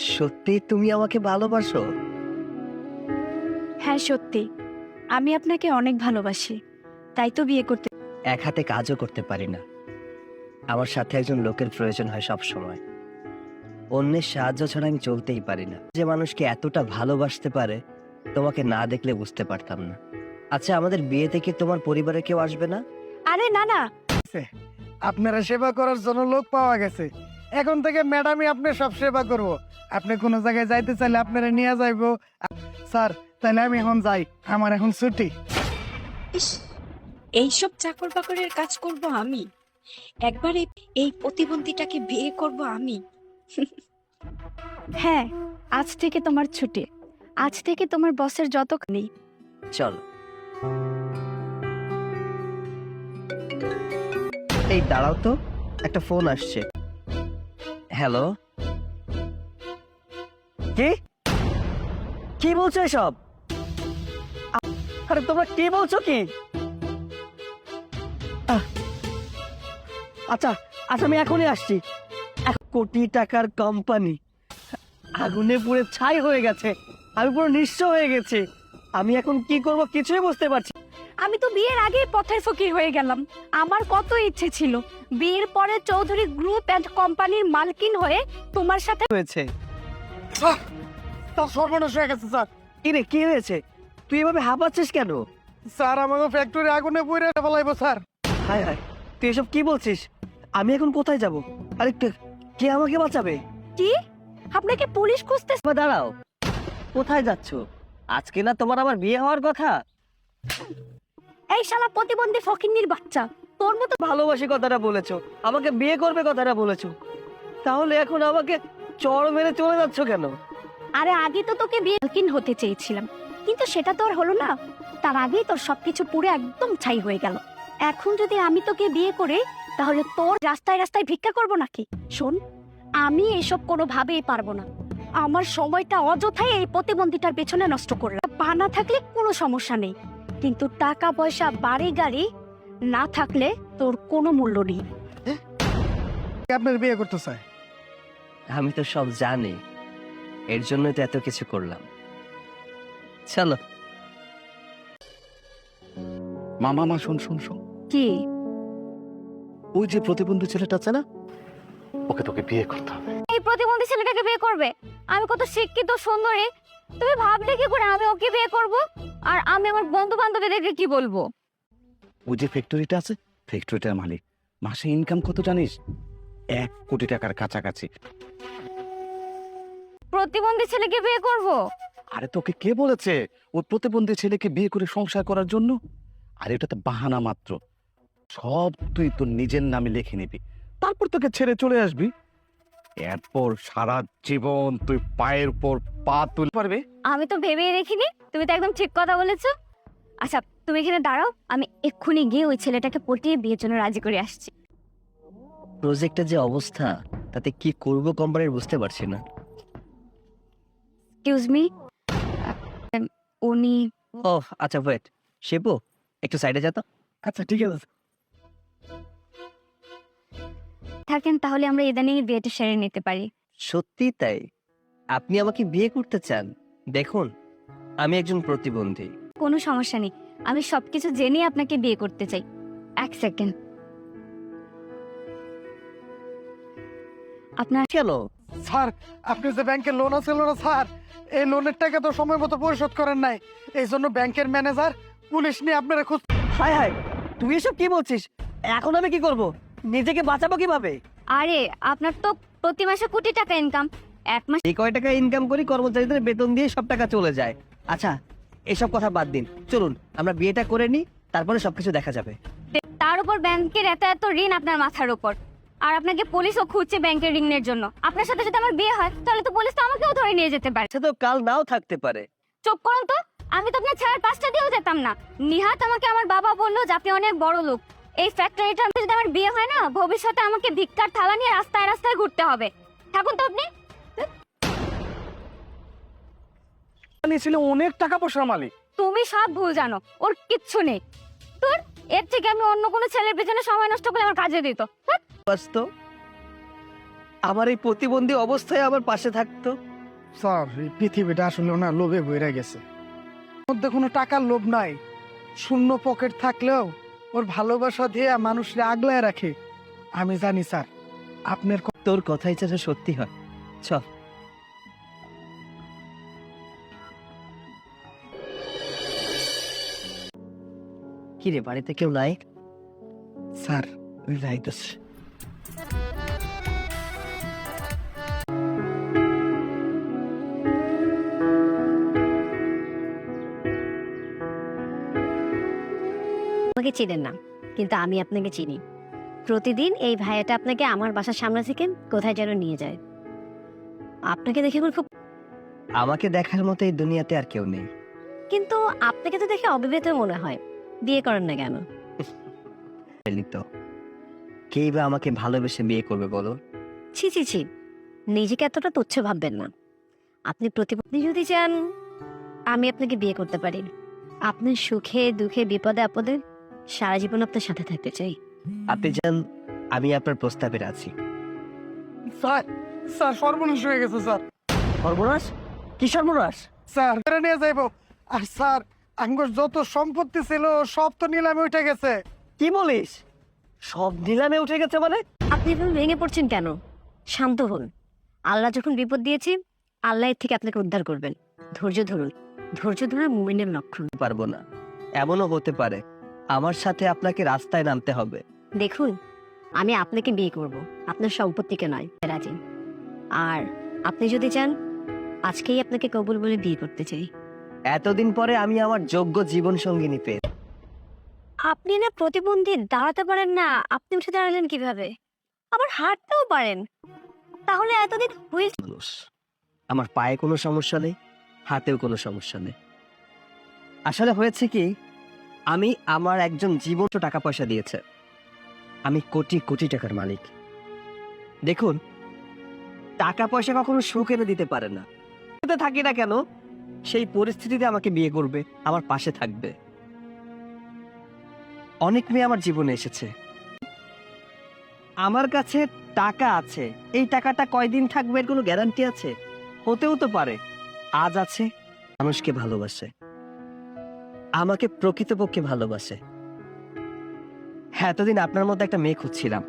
সত্যি তুমি আমাকে ভালোবাসো? হ্যাঁ সত্যি, আমি আপনাকে অনেক ভালোবাসি, তাই তো বিয়ে করতে। এক হাতে কাজও করতে পারি না, আমার সাথে একজন লোকের প্রয়োজন হয় সব সময়। অন্যের সাহায্য ছাড়া আমি চলতেই পারি না। যে মানুষকে এতটা ভালোবাসতে পারে তোমাকে না দেখলে বুঝতে পারতাম না। আচ্ছা, আমাদের বিয়েতে কি তোমার পরিবারের কেউ আসবে না? আরে না না, আপনারা সেবা করার জন্য লোক পাওয়া গেছে। এখন থেকে ম্যাডামই আপনার সব সেবা করব। আপনি কোনো জায়গায় যাইতে চাইলে আপনারা নিয়ে যাইবো। স্যার, তাহলে আমি এখন যাই, আমার এখন ছুটি। এইসব চাকর বাকরের কাজ করব আমি, একবারে এই প্রতিবন্ধীটাকে বিয়ে করব আমি। হ্যাঁ আজ থেকে তোমার ছুটি, আজ থেকে তোমার বসের যত নেই। চল। এই দাঁড়াও তো, একটা ফোন আসছে। হ্যালো, কি কি বলছো এসব? আরে তোমরা কি বলছো কি? আচ্ছা আচ্ছা, আমি এখনই আসছি। 1 কোটি টাকার কোম্পানি আগুনে পুড়ে ছাই হয়ে গেছে, আমি পুরো নিঃস্ব হয়ে গেছি। আমি এখন কি করব কিছুই বুঝতে পারছি। আমি তো বিয়ের আগেই পথের ফকির হয়ে গেলাম। আমার কত ইচ্ছে ছিল বিয়ের পরে চৌধুরী গ্রুপ অ্যান্ড কোম্পানির মালকিন হয়ে তোমার সাথে। হয়েছে তার সর্বনাশ হয়ে গেছে স্যার। কি রে, কি হয়েছে? তুই এভাবে হাঁপাচ্ছিস কেন? স্যার, আমাকে ফ্যাক্টরি আগুনে পুড়ে ফেলাইবো স্যার। হায় হায়, তুই এসব কি বলছিস? আমি এখন কোথায় যাব? আরে কে আমাকে বাঁচাবে? কি আপনাকে পুলিশ খুঁজতে? দাঁড়াও, কোথায় যাচ্ছ? আজকে না তোমার আমার বিয়ে হওয়ার কথা। এই শালা প্রতিবন্ধী ফকিন্নির বাচ্চা, তোর মতো ভালোবাসি কথাটা বলেছো, আমাকে বিয়ে করবে কথাটা বলেছো, তাহলে এখন আমাকে চড় মেরে চলে যাচ্ছ কেন? আরে আগে তো তোকে বিয়ে মালকিন হতে চেয়েছিলাম, কিন্তু সেটা তো আর হলো না। তার আগেই তোর সবকিছু পুরো একদম ছাই হয়ে গেল। এখন যদি আমি তোকে বিয়ে করে, তাহলে তোর রাস্তায় রাস্তায় ভিক্ষা করব নাকি? শোন, আমি এসব কোনোভাবেই পারবো না। আমার সময়টা অযথাই এই প্রতিবন্ধীটার পেছনে নষ্ট করলাম। পা না থাকলে কোনো সমস্যা নেই, কিন্তু টাকা পয়সা বাড়ি গাড়ি না থাকলে তোর কোনো মূল্য নেই। আপনার বিয়ে করতে চাই। আমি তো সব জানি, এর জন্যই তো এত কিছু করলাম। চলো। মামা শোন শোন শোন, কি? ওই যে প্রতিবন্ধী ছেলেটা আছে না, ওকে তোকে বিয়ে করতে হবে। এই প্রতিবন্ধী ছেলেটাকে বিয়ে করবে? আমি কত শিক্ষিত সুন্দরী, তুমি ভাবলে কি করে আমি ওকে বিয়ে করব? আর আমি আমার বন্ধু বান্ধবীদেরকে কি বলবো? ওই যে ফ্যাক্টরিটা আছে, ফ্যাক্টরিটার মালিক মাসে ইনকাম কত জানিস? 1 কোটি টাকার কাছাকাছি। প্রতিবন্ধী ছেলেকে বিয়ে করব? আরে তোকে কে বলেছে ওই প্রতিবন্ধী ছেলেকে বিয়ে করে সংসার করার জন্য? আর এটা তো বাহানা মাত্র। সব তুই তোর নিজের নামে লিখে নিবি, তারপর তোকে ছেড়ে চলে আসবি। এরপর সারা জীবন তুই পায়ের উপর পা তুলতে পারবে। আমি তো ভেবেই দেখিনি, তুমি তো একদম ঠিক কথা বলেছো। আচ্ছা তুমি এখানে দাঁড়াও, আমি এক্ষুনি গিয়ে ওই ছেলেটাকে পটিয়ে বিয়ের জন্য রাজি করে আসছি। প্রজেক্টের যে অবস্থা, তাতে কি করব কোম্পানির বুঝতে পারছি না। এক্সকিউজ মি, উনি। ও আচ্ছা, ওয়েট। শিবু, একটু সাইডে যা তো। আচ্ছা ঠিক আছে। থাকেন, তাহলে আমরা ইদানিং বিয়েটা সেরে নিতে পারি। সত্যি তাই? আপনি আমাকে বিয়ে করতে চান? দেখুন, আমি একজন প্রতিবন্ধী। কোনো সমস্যা নেই, আমি সবকিছু জেনে আপনাকে বিয়ে করতে চাই। এক সেকেন্ড। আপনার কেন? স্যার, আপনি যে ব্যাংকের লোন আছে না স্যার, এই লোনের টাকা তো সময় মতো পরিশোধ করেন নাই। এই জন্য ব্যাংকের ম্যানেজার পুলিশ নিয়ে আপনারা খুঁজ। হায় হায়, তুই এসব কি বলছিস? এখন আমি কি করব? নিজেকে বাঁচাবো কিভাবে? আরে আপনার তো প্রতি মাসে কোটি টাকা ইনকাম, এক মাস এই কয় টাকা ইনকাম করি, কর্মচারীদের বেতন দিয়ে সব টাকা চলে যায়। আচ্ছা, এসব কথা বাদ দিন, চলুন আমরা বিয়েটা করে নিই, তারপরে সবকিছু দেখা যাবে। তার উপর ব্যাংকের এত এত ঋণ আপনার মাথার উপর, আর আপনাকে পুলিশও খুঁজছে ব্যাংকের ঋণের জন্য। আপনার সাথে যদি আমার বিয়ে হয়, তাহলে তো পুলিশ তো আমাকেও ধরে নিয়ে যেতে পারে। সে তো কাল নাও থাকতে পারে। চুপ করুন তো, আমি তো আপনার ছেলের পাশটা দিয়েও যেতাম না। নিহাত আমাকে আমার বাবা বললো যে আপনি অনেক বড় লোক, এই ফ্যাক্টরিটা যদি আমার বিয়ে হয় না, ভবিষ্যতে আমাকে ভিক্ষার থালা নিয়ে রাস্তায় রাস্তায় ঘুরতে হবে। থাকুন তো আপনি। ছিল অনেক টাকা পয়সার মালিক। তুমি সব ভুল জানো, ওর কিচ্ছু নেই। তোর এর থেকে আমি অন্য কোনো ছেলের পেছনে সময় নষ্ট করে আমার কাজে দিত। বাস তো, আমার এই প্রতিবন্ধী অবস্থায় আমার পাশে থাকতো। স্যার এই পৃথিবীটা আসলে ওনার লোভে ভরে গেছে, মধ্যে কোনো টাকার লোভ নাই, শূন্য পকেট থাকলেও ওর ভালোবাসা দিয়ে মানুষকে আগলায় রাখে। আমি জানি স্যার আপনার তোর কথাই যেন সত্যি হয়। চল। কি রে, বাড়িতে কেউ নাই? স্যার যাইতেছে। আমাকে চিনেন না, কিন্তু আমি আপনাকে চিনি। প্রতিদিন এই ভাইয়াটা আপনাকে আমার বাসার সামনে থেকে কোথায় যেন নিয়ে যায়। আপনাকে দেখে আমার খুব, আমাকে দেখার মতো এই দুনিয়াতে আর কেউ নেই। কিন্তু আপনাকে তো দেখে অবিবাহিত মনে হয়, বিয়ে করেন না কেন? তো কেই বা আমাকে ভালোবেসে বিয়ে করবে বলো? ছি ছি ছি, নিজেকে এতটা তুচ্ছ ভাববেন না। আপনি প্রতিপত্তি যদি চান, আমি আপনাকে বিয়ে করতে পারি। আপনার সুখে দুঃখে বিপদে আপদে সারা জীবন আপনার সাথে থাকতে চাই। আপনি জান, আমি আপনার প্রস্তাবে আছি। স্যার স্যার সর্বনাশ হয়ে গেছে স্যার। সর্বনাশ? কি সর্বনাশ? স্যার ধরে নিয়ে যাইব। আর স্যার আঙ্গুর যত সম্পত্তি ছিল সব তো নিলামে উঠে গেছে। কি বলিস? সব নিলামে উঠে গেছে মানে? আপনি এভাবে ভেঙে পড়ছেন কেন? শান্ত হন। আল্লাহ যখন বিপদ দিয়েছে, আল্লাহ এর থেকে আপনাকে উদ্ধার করবেন। ধৈর্য ধরুন। ধৈর্য ধরা মুমিনের লক্ষণ। পারবো না। এমনও হতে পারে আমার সাথে আপনাকে রাস্তায় নামতে হবে। দেখুন, আমি আপনাকে বিয়ে করব, আপনার সম্পত্তিকে নয়। রাজি? আর আপনি যদি চান, আজকেই আপনাকে কবুল বলে বিয়ে করতে চাই। এতদিন পরে আমি আমার যোগ্য জীবন সঙ্গিনী পেয়ে। আপনি না প্রতিবন্ধী, দাঁড়াতে পারেন না, আপনি উঠে দাঁড়ালেন কিভাবে? আবার হাঁটতেও পারেন, তাহলে এতদিন হুইল মানুষ, আমার পায়ে কোনো সমস্যা নেই, হাতেও কোনো সমস্যা নেই। আসলে হয়েছে কি, আমি আমার একজন জীবন টাকা পয়সা দিয়েছে। আমি কোটি কোটি টাকার মালিক। দেখুন, টাকা পয়সা কখনো সুখ এনে দিতে পারে না। থাকি না কেন, সেই পরিস্থিতিতে আমাকে বিয়ে করবে, আমার পাশে থাকবে। অনেক মেয়ে আমার জীবনে এসেছে। আমার কাছে টাকা আছে, এই টাকাটা কয়দিন থাকবে এর কোনো গ্যারান্টি আছে? হতেও তো পারে আজ আছে, মানুষকে ভালোবাসে, আমাকে প্রকৃতপক্ষে ভালোবাসে। হ্যাঁ, এতদিন আপনার মধ্যে একটা মেয়ে খুঁজছিলাম,